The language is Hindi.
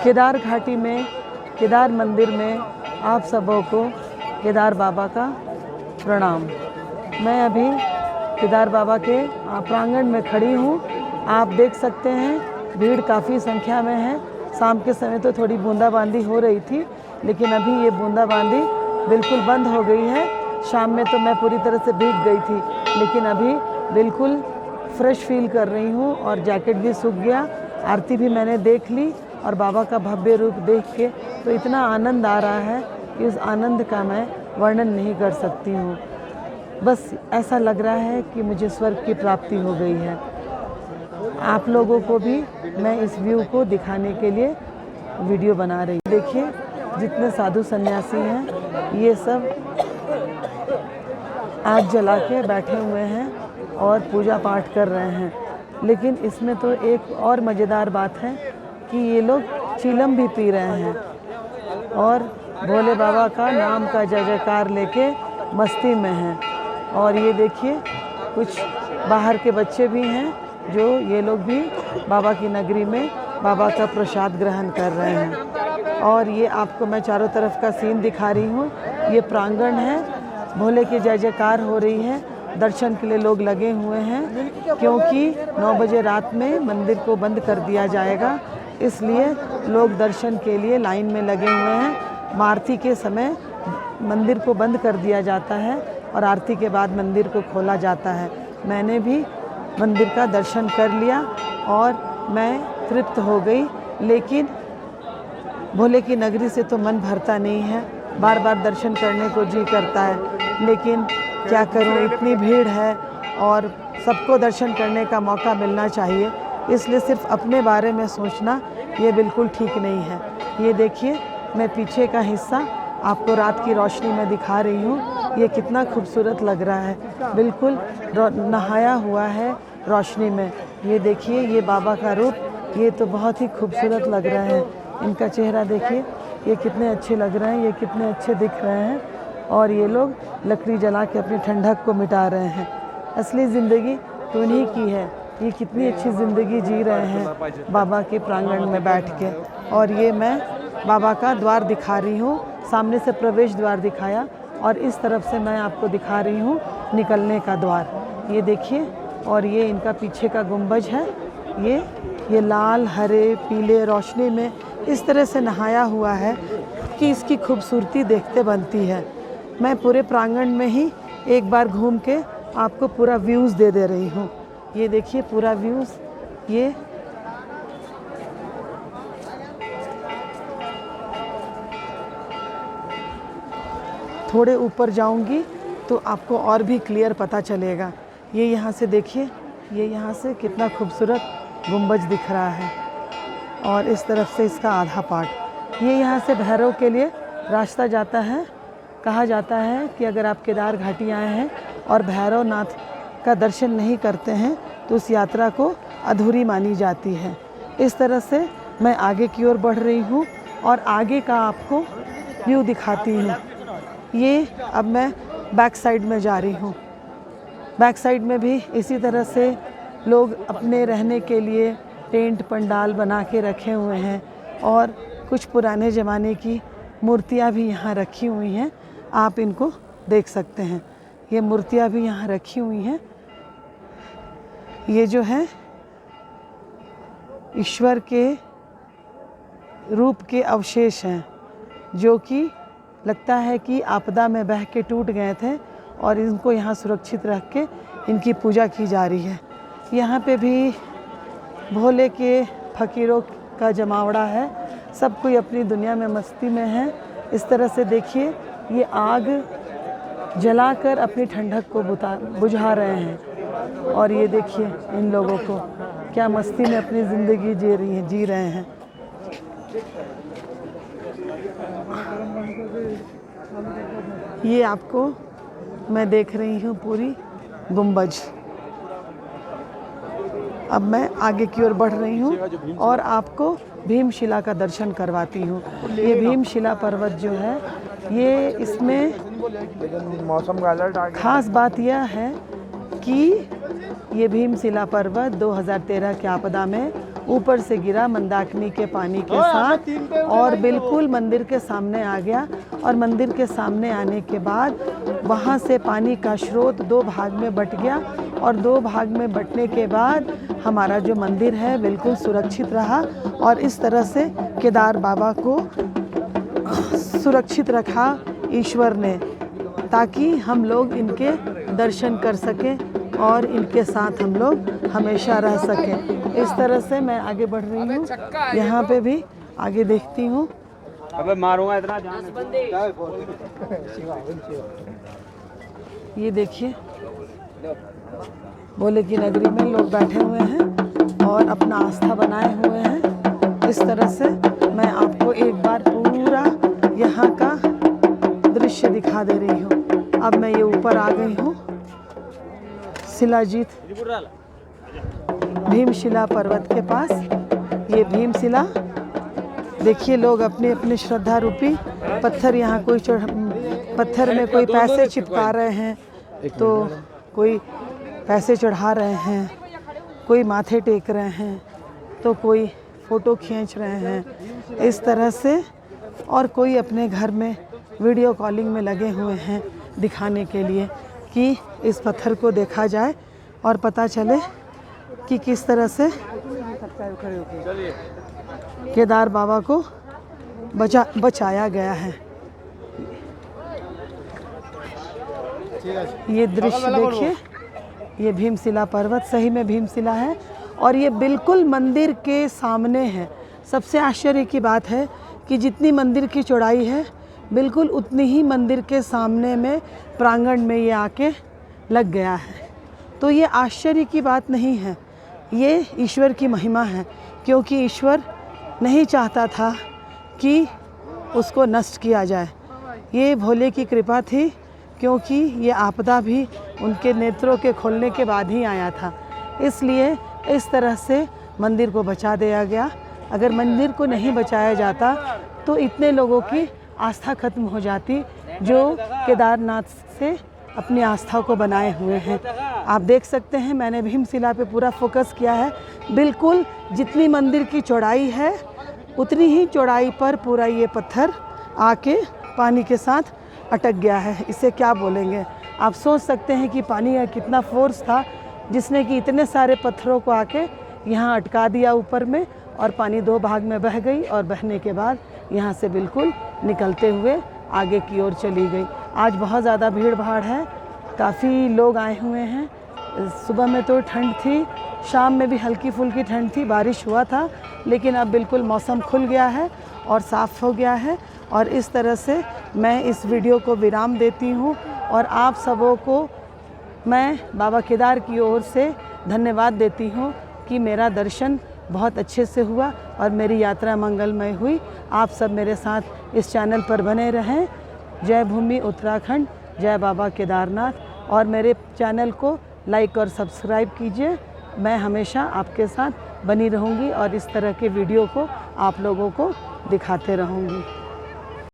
केदार घाटी में, केदार मंदिर में आप सबों को केदार बाबा का प्रणाम। मैं अभी केदार बाबा के प्रांगण में खड़ी हूँ। आप देख सकते हैं भीड़ काफ़ी संख्या में है। शाम के समय तो थोड़ी बूंदाबांदी हो रही थी, लेकिन अभी ये बूंदाबांदी बिल्कुल बंद हो गई है। शाम में तो मैं पूरी तरह से भीग गई थी, लेकिन अभी बिल्कुल फ्रेश फील कर रही हूँ और जैकेट भी सूख गया। आरती भी मैंने देख ली और बाबा का भव्य रूप देख के तो इतना आनंद आ रहा है कि उस आनंद का मैं वर्णन नहीं कर सकती हूँ। बस ऐसा लग रहा है कि मुझे स्वर्ग की प्राप्ति हो गई है। आप लोगों को भी मैं इस व्यू को दिखाने के लिए वीडियो बना रही हूँ। देखिए जितने साधु सन्यासी हैं ये सब आग जला के बैठे हुए हैं और पूजा पाठ कर रहे हैं। लेकिन इसमें तो एक और मज़ेदार बात है कि ये लोग चीलम भी पी रहे हैं और भोले बाबा का नाम का जय जयकार लेके मस्ती में हैं। और ये देखिए कुछ बाहर के बच्चे भी हैं जो ये लोग भी बाबा की नगरी में बाबा का प्रसाद ग्रहण कर रहे हैं। और ये आपको मैं चारों तरफ का सीन दिखा रही हूँ। ये प्रांगण है, भोले की जय जयकार हो रही है। दर्शन के लिए लोग लगे हुए हैं क्योंकि 9 बजे रात में मंदिर को बंद कर दिया जाएगा, इसलिए लोग दर्शन के लिए लाइन में लगे हुए हैं। आरती के समय मंदिर को बंद कर दिया जाता है और आरती के बाद मंदिर को खोला जाता है। मैंने भी मंदिर का दर्शन कर लिया और मैं तृप्त हो गई। लेकिन भोले की नगरी से तो मन भरता नहीं है, बार बार दर्शन करने को जी करता है, लेकिन क्या करूं, इतनी भीड़ है और सबको दर्शन करने का मौका मिलना चाहिए, इसलिए सिर्फ अपने बारे में सोचना ये बिल्कुल ठीक नहीं है। ये देखिए मैं पीछे का हिस्सा आपको रात की रोशनी में दिखा रही हूँ। ये कितना खूबसूरत लग रहा है, बिल्कुल नहाया हुआ है रोशनी में। ये देखिए ये बाबा का रूप, ये तो बहुत ही खूबसूरत लग रहा है। इनका चेहरा देखिए, ये कितने अच्छे लग रहे हैं, ये कितने अच्छे दिख रहे हैं। और ये लोग लकड़ी जला के अपनी ठंडक को मिटा रहे हैं। असली ज़िंदगी तो उन्हीं की है। ये कितनी अच्छी ज़िंदगी जी रहे हैं बाबा के प्रांगण में बैठ के। और ये मैं बाबा का द्वार दिखा रही हूँ, सामने से प्रवेश द्वार दिखाया और इस तरफ से मैं आपको दिखा रही हूँ निकलने का द्वार। ये देखिए, और ये इनका पीछे का गुंबज है। ये लाल हरे पीले रोशनी में इस तरह से नहाया हुआ है कि इसकी खूबसूरती देखते बनती है। मैं पूरे प्रांगण में ही एक बार घूम के आपको पूरा व्यूज़ दे रही हूँ। ये देखिए पूरा व्यूज़, ये थोड़े ऊपर जाऊंगी तो आपको और भी क्लियर पता चलेगा। ये यहाँ से देखिए, ये यहाँ से कितना खूबसूरत गुंबज दिख रहा है और इस तरफ से इसका आधा पार्ट। ये यहाँ से भैरव के लिए रास्ता जाता है। कहा जाता है कि अगर आप केदार घाटी आए हैं और भैरव नाथ का दर्शन नहीं करते हैं तो उस यात्रा को अधूरी मानी जाती है। इस तरह से मैं आगे की ओर बढ़ रही हूँ और आगे का आपको व्यू दिखाती हूँ। ये अब मैं बैक साइड में जा रही हूँ। बैक साइड में भी इसी तरह से लोग अपने रहने के लिए टेंट पंडाल बना के रखे हुए हैं और कुछ पुराने ज़माने की मूर्तियाँ भी यहाँ रखी हुई हैं। आप इनको देख सकते हैं, ये मूर्तियाँ भी यहाँ रखी हुई हैं। ये जो है ईश्वर के रूप के अवशेष हैं जो कि लगता है कि आपदा में बह के टूट गए थे और इनको यहाँ सुरक्षित रख के इनकी पूजा की जा रही है। यहाँ पे भी भोले के फकीरों का जमावड़ा है, सब कोई अपनी दुनिया में मस्ती में है। इस तरह से देखिए ये आग जलाकर अपनी ठंडक को बुझा रहे हैं और ये देखिए इन लोगों को क्या मस्ती में अपनी ज़िंदगी जी रहे हैं। ये आपको मैं देख रही हूँ पूरी गुंबज। अब मैं आगे की ओर बढ़ रही हूँ और आपको भीमशिला का दर्शन करवाती हूँ। ये भीमशिला पर्वत जो है, ये इसमें खास बात यह है कि ये भीमशिला पर्वत 2013 के आपदा में ऊपर से गिरा मंदाकिनी के पानी के साथ और बिल्कुल मंदिर के सामने आ गया। और मंदिर के सामने आने के बाद वहाँ से पानी का स्रोत 2 भाग में बट गया और 2 भाग में बटने के बाद हमारा जो मंदिर है बिल्कुल सुरक्षित रहा। और इस तरह से केदार बाबा को सुरक्षित रखा ईश्वर ने, ताकि हम लोग इनके दर्शन कर सकें और इनके साथ हम लोग हमेशा रह सकें। इस तरह से मैं आगे बढ़ रही हूँ। यहाँ पे भी आगे देखती हूँ। अबे मारूंगा इतना ये देखिए, भोले की नगरी में लोग बैठे हुए हैं और अपना आस्था बनाए हुए हैं। इस तरह से मैं आपको एक बार पूरा यहाँ का दृश्य दिखा दे रही हूँ। अब मैं ये ऊपर आ गई हूँ शिलाजीत भीमशिला पर्वत के पास। ये भीमशिला देखिए, लोग अपने अपने श्रद्धा रूपी पत्थर यहाँ कोई पत्थर में कोई पैसे चिपका रहे हैं, तो कोई पैसे चढ़ा रहे हैं, कोई माथे टेक रहे हैं, तो कोई फ़ोटो खींच रहे हैं इस तरह से। और कोई अपने घर में वीडियो कॉलिंग में लगे हुए हैं दिखाने के लिए कि इस पत्थर को देखा जाए और पता चले कि किस तरह से केदार बाबा को बचाया गया है। ये दृश्य देखिए, ये भीमशिला पर्वत सही में भीमशिला है और ये बिल्कुल मंदिर के सामने है। सबसे आश्चर्य की बात है कि जितनी मंदिर की चौड़ाई है बिल्कुल उतनी ही मंदिर के सामने में प्रांगण में ये आके लग गया है। तो ये आश्चर्य की बात नहीं है, ये ईश्वर की महिमा है, क्योंकि ईश्वर नहीं चाहता था कि उसको नष्ट किया जाए। ये भोले की कृपा थी, क्योंकि ये आपदा भी उनके नेत्रों के खोलने के बाद ही आया था। इसलिए इस तरह से मंदिर को बचा दिया गया। अगर मंदिर को नहीं बचाया जाता तो इतने लोगों की आस्था खत्म हो जाती जो केदारनाथ से अपनी आस्था को बनाए हुए हैं। आप देख सकते हैं, मैंने भीमशिला पे पूरा फोकस किया है। बिल्कुल जितनी मंदिर की चौड़ाई है उतनी ही चौड़ाई पर पूरा ये पत्थर आके पानी के साथ अटक गया है। इसे क्या बोलेंगे? आप सोच सकते हैं कि पानी का कितना फोर्स था जिसने कि इतने सारे पत्थरों को आके यहाँ अटका दिया ऊपर में, और पानी 2 भाग में बह गई और बहने के बाद यहाँ से बिल्कुल निकलते हुए आगे की ओर चली गई। आज बहुत ज़्यादा भीड़ भाड़ है, काफ़ी लोग आए हुए हैं। सुबह में तो ठंड थी, शाम में भी हल्की फुल्की ठंड थी, बारिश हुआ था, लेकिन अब बिल्कुल मौसम खुल गया है और साफ़ हो गया है। और इस तरह से मैं इस वीडियो को विराम देती हूँ और आप सबों को मैं बाबा केदार की ओर से धन्यवाद देती हूँ कि मेरा दर्शन बहुत अच्छे से हुआ और मेरी यात्रा मंगलमय हुई। आप सब मेरे साथ इस चैनल पर बने रहें। जय भूमि उत्तराखंड, जय बाबा केदारनाथ। और मेरे चैनल को लाइक और सब्सक्राइब कीजिए। मैं हमेशा आपके साथ बनी रहूँगी और इस तरह के वीडियो को आप लोगों को दिखाते रहूँगी।